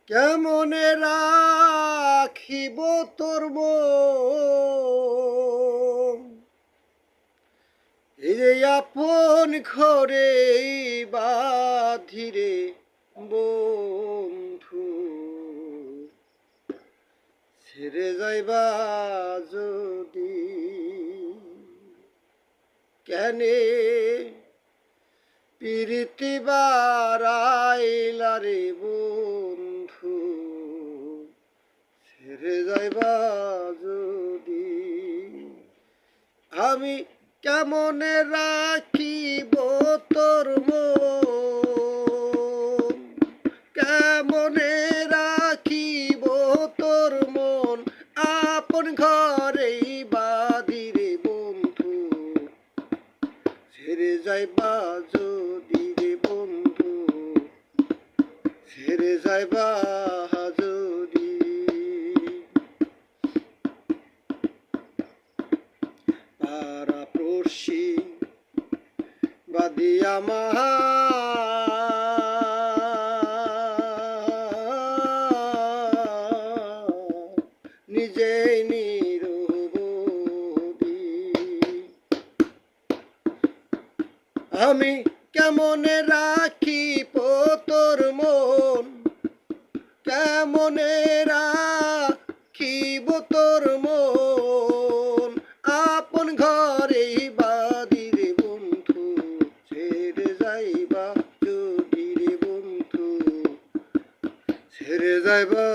কেমনে রাখিব তোর মন, এই যে আপন ঘরে বাধিরে বন্ধু, ছেড়ে যাইবা যদি কেনে প্রীতি বারাইলা রে বন্ধু, ছেড়ে যাইবা যদি আমি কেমনে রাখিব তোর মন, কেমনে রাখিব তোর মন, আপন ঘরেই বাঁধিরে বন্ধু, ছেড়ে যাইবা যদি রে বন্ধু, ছেড়ে যাইবা যদি পারা পড়শি বাদি আমার নিজেই নিরবধি, আমি কেমনে রাখিব তোর মন, কেমনে রাখিব তোর মন, আপন ঘরেই বাঁধিরে বন্ধু, ছেড়ে যাইবা যদি রে বন্ধু, ছেড়ে যাইবা